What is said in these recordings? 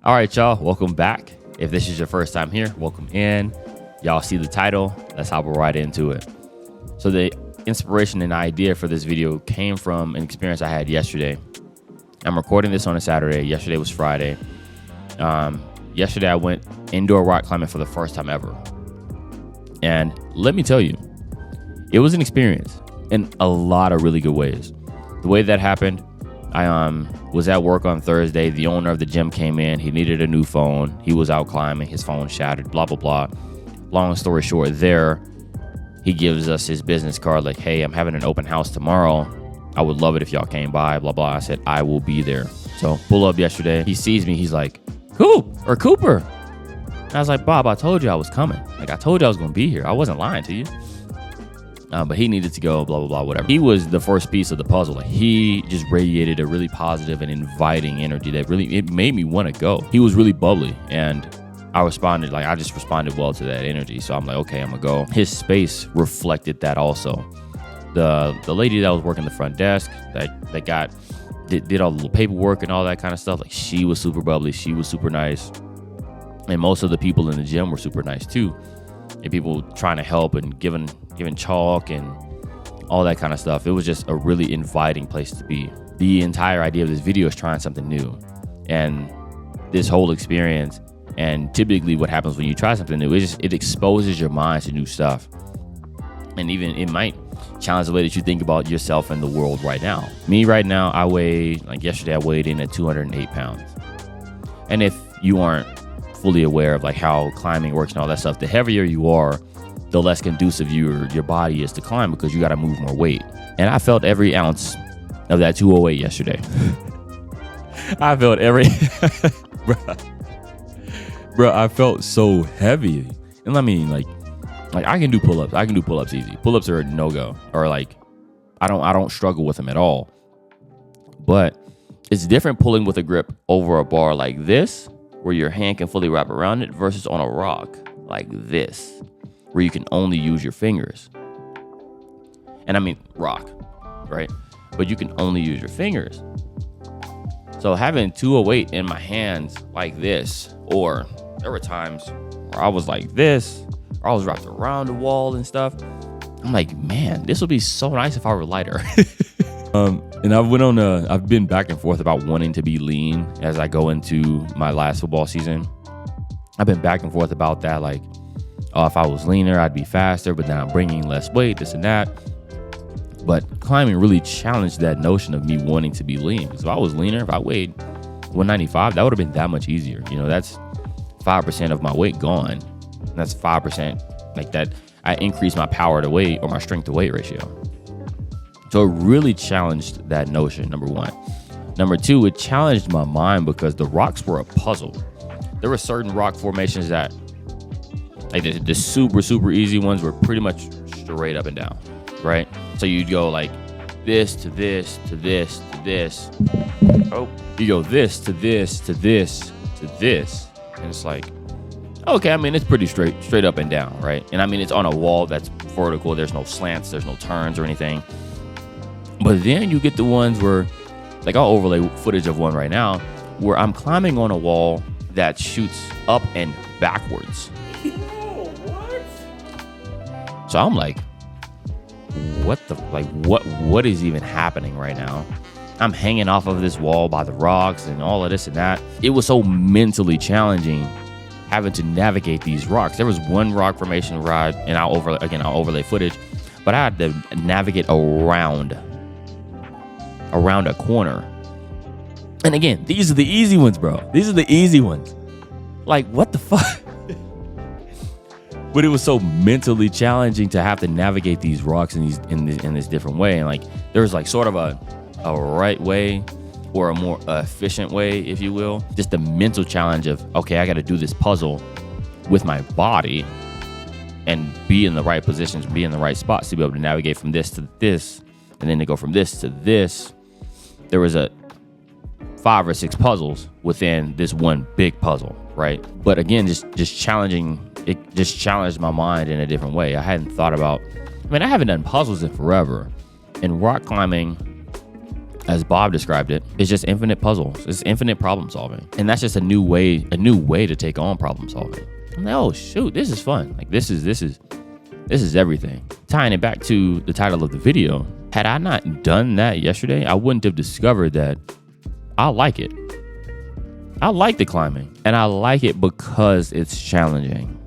All right, y'all, welcome back. If this is your first time here, welcome in. Y'all see the title? Let's hop right into it. So the inspiration and idea for this video came from an experience I had yesterday. I'm recording this on a Saturday. Yesterday was Friday. Yesterday I went indoor rock climbing for the first time ever. And let me tell you, it was an experience in a lot of really good ways. The way that happened, I was at work on Thursday. The owner of the gym came in. He needed a new phone. He was out climbing. His phone shattered, blah, blah, blah. Long story short, he gives us his business card like, hey, I'm having an open house tomorrow. I would love it if y'all came by, blah, blah. I said, I will be there. So pull up yesterday. He sees me. He's like, Cooper. And I was like, Bob, I told you I was coming. Like, I told you I was going to be here. I wasn't lying to you. But he needed to go, blah, blah, blah, whatever. He was the first piece of the puzzle. Like, he just radiated a really positive and inviting energy that it made me want to go. He was really bubbly, and I just responded well to that energy. So I'm like, okay, I'm going to go. His space reflected that also. The lady that was working the front desk that did all the little paperwork and all that kind of stuff, like, she was super bubbly. She was super nice. And most of the people in the gym were super nice too. And people trying to help and giving chalk and all that kind of stuff. It was just a really inviting place to be. The entire idea of this video is trying something new. And this whole experience, and typically what happens when you try something new, it exposes your mind to new stuff. And even it might challenge the way that you think about yourself and the world right now. Me right now, yesterday I weighed in at 208 pounds. And if you aren't fully aware of like how climbing works and all that stuff, the heavier you are, the less conducive your body is to climb because you got to move more weight. And I felt every ounce of that 208 yesterday. I felt bro, I felt so heavy. And I mean, like I can do pull-ups. I can do pull-ups easy. Pull-ups are a no-go, or like I don't struggle with them at all. But it's different pulling with a grip over a bar like this, where your hand can fully wrap around it, versus on a rock like this, where you can only use your fingers. And I mean rock, right? But you can only use your fingers. So having 208 in my hands like this, or there were times where I was like this, or I was wrapped around the wall and stuff. I'm like, man, this would be so nice if I were lighter. And I've been back and forth about wanting to be lean as I go into my last football season. I've been back and forth about that. Like, if I was leaner, I'd be faster, but then I'm bringing less weight, this and that. But climbing really challenged that notion of me wanting to be lean. Because if I was leaner, if I weighed 195, that would have been that much easier. You know, that's 5% of my weight gone. And that's 5% like that. I increased my power to weight, or my strength to weight ratio. So it really challenged that notion, number one. Number two, it challenged my mind because the rocks were a puzzle. There were certain rock formations that, like the super, super easy ones, were pretty much straight up and down, right? So you'd go like this to this to this to this. Oh, you go this to this to this to this. And it's like, okay, I mean, it's pretty straight up and down, right? And I mean, it's on a wall that's vertical. There's no slants, there's no turns or anything. But then you get the ones where, like, I'll overlay footage of one right now, where I'm climbing on a wall that shoots up and backwards. What? So I'm like, what is even happening right now? I'm hanging off of this wall by the rocks and all of this and that. It was so mentally challenging having to navigate these rocks. There was one rock formation ride, and I'll overlay footage, but I had to navigate around a corner. And again, these are the easy ones, bro. These are the easy ones. Like, what the fuck? But it was so mentally challenging to have to navigate these rocks in this different way. And like, there's like sort of a right way, or a more efficient way, if you will. Just the mental challenge of, okay, I got to do this puzzle with my body and be in the right positions, be in the right spots to be able to navigate from this to this, and then to go from this to this. There was 5 or 6 puzzles within this one big puzzle, right? But again, just challenging. It just challenged my mind in a different way. I haven't done puzzles in forever. And rock climbing, as Bob described it, it's just infinite puzzles. It's infinite problem solving. And that's just a new way to take on problem solving. I'm like, oh shoot, this is fun. Like this is everything. Tying it back to the title of the video, had I not done that yesterday, I wouldn't have discovered that I like it. I like the climbing, and I like it because it's challenging.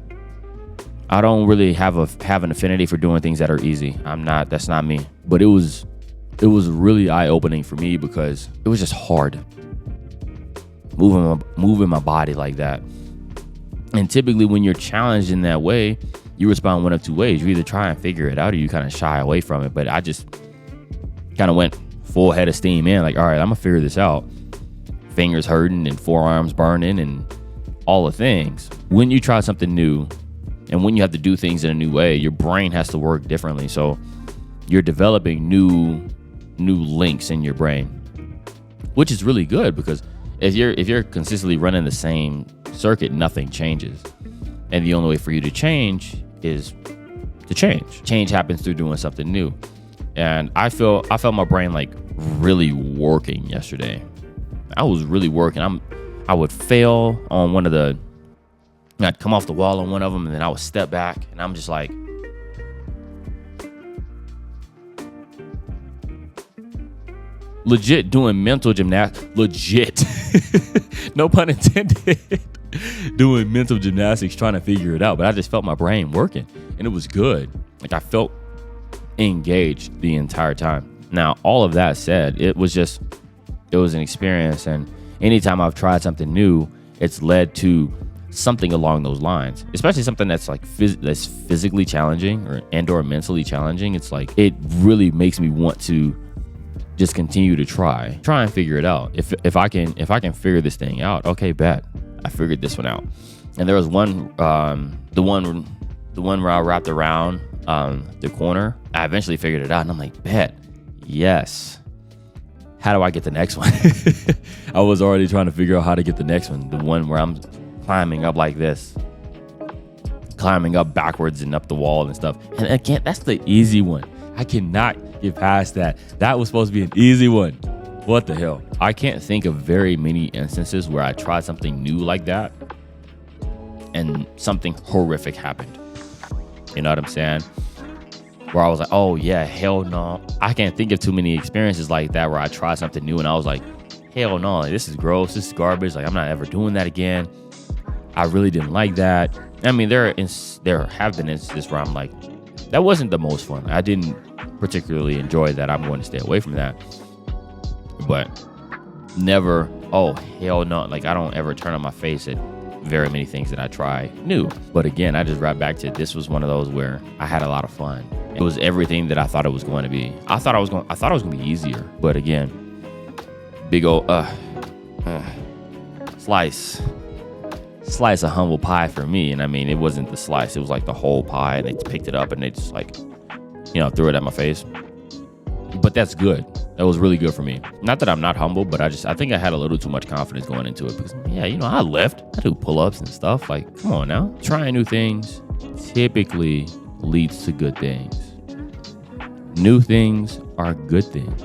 I don't really have an affinity for doing things that are easy. That's not me. But it was really eye-opening for me because it was just hard moving my body like that. And typically when you're challenged in that way, you respond one of two ways. You either try and figure it out or you kind of shy away from it. But I just kind of went full head of steam in, like, all right, I'm gonna figure this out. Fingers hurting and forearms burning and all the things. When you try something new and when you have to do things in a new way, your brain has to work differently. So you're developing new links in your brain, which is really good because if you're consistently running the same circuit, nothing changes. And the only way for you to change is to change. Change happens through doing something new. And I felt my brain like really working yesterday. I was really working. I would fail on one of the, I'd come off the wall on one of them and then I would step back and I'm just like, legit doing mental gymnastics, legit, no pun intended, doing mental gymnastics trying to figure it out. But I just felt my brain working and it was good. Like I felt engaged the entire time. Now, all of that said, it was an experience. And anytime I've tried something new, it's led to something along those lines, especially something that's like that's physically challenging or mentally challenging. It's like, it really makes me want to just continue to try and figure it out. If I can figure this thing out, okay, bet. I figured this one out. And there was one, the one where I wrapped around the corner. I eventually figured it out, and I'm like, bet, yes. How do I get the next one? I was already trying to figure out how to get the next one. The one where I'm climbing up like this, climbing up backwards and up the wall and stuff. And again, that's the easy one. I cannot get past that. That was supposed to be an easy one. What the hell? I can't think of very many instances where I tried something new like that and something horrific happened. You know what I'm saying? Where I was like, oh yeah, hell no. I can't think of too many experiences like that where I tried something new and I was like, hell no, like, this is gross, this is garbage, like I'm not ever doing that again. I really didn't like that. I mean, there have been instances where I'm like, that wasn't the most fun. I didn't particularly enjoy that. I'm going to stay away from that. But never, oh hell no, like I don't ever turn on my face at very many things that I try new. But again, I just wrap back to this was one of those where I had a lot of fun. It was everything that I thought it was going to be. I thought it was going to be easier, but again, big old slice of humble pie for me. And I mean, it wasn't the slice, it was like the whole pie, and they just picked it up and they just like, threw it at my face. But that's good. That was really good for me. Not that I'm not humble, but I think I had a little too much confidence going into it because, I lift. I do pull-ups and stuff. Like, come on now. Trying new things typically leads to good things. New things are good things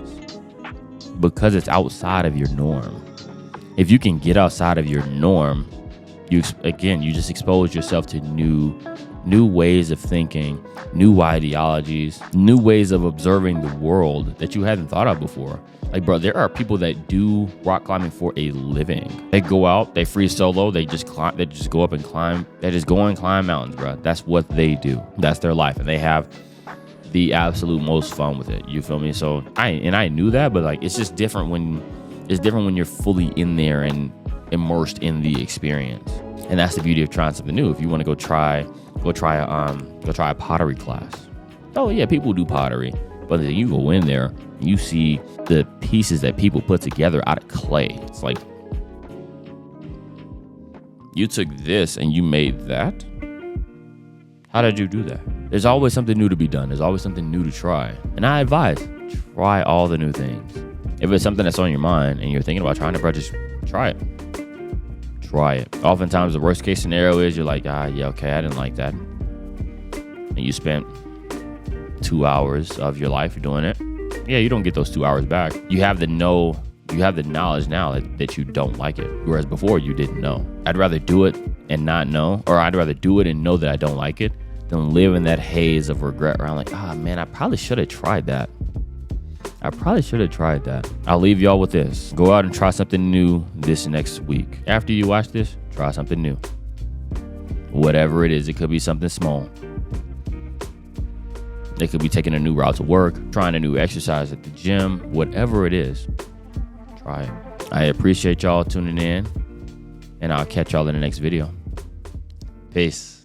because it's outside of your norm. If you can get outside of your norm, you just expose yourself to new ways of thinking, new ideologies, new ways of observing the world that you hadn't thought of before. Like, bro, there are people that do rock climbing for a living. They go out, they free solo, they just climb, they just go up and climb. They just go and climb mountains, bro. That's what they do. That's their life, and they have the absolute most fun with it. You feel me? So I knew that, but like, it's just different when you're fully in there and immersed in the experience. And that's the beauty of trying something new. If you want to go try a pottery class. Oh yeah, people do pottery, but then you go in there, and you see the pieces that people put together out of clay. It's like, you took this and you made that? How did you do that? There's always something new to be done. There's always something new to try. And I advise, try all the new things. If it's something that's on your mind and you're thinking about trying it, bro, just try it. Try it. Oftentimes the worst case scenario is you're like, yeah, okay, I didn't like that. And you spent 2 hours of your life doing it. yeah, you don't get those 2 hours back. You have the knowledge now that you don't like it, whereas before you didn't know. I'd rather do it and not know, or I'd rather do it and know that I don't like it than live in that haze of regret where I'm like, man, I probably should have tried that. I'll leave y'all with this. Go out and try something new this next week. After you watch this, try something new. Whatever it is, it could be something small. It could be taking a new route to work, trying a new exercise at the gym, whatever it is, try it. I appreciate y'all tuning in, and I'll catch y'all in the next video. Peace.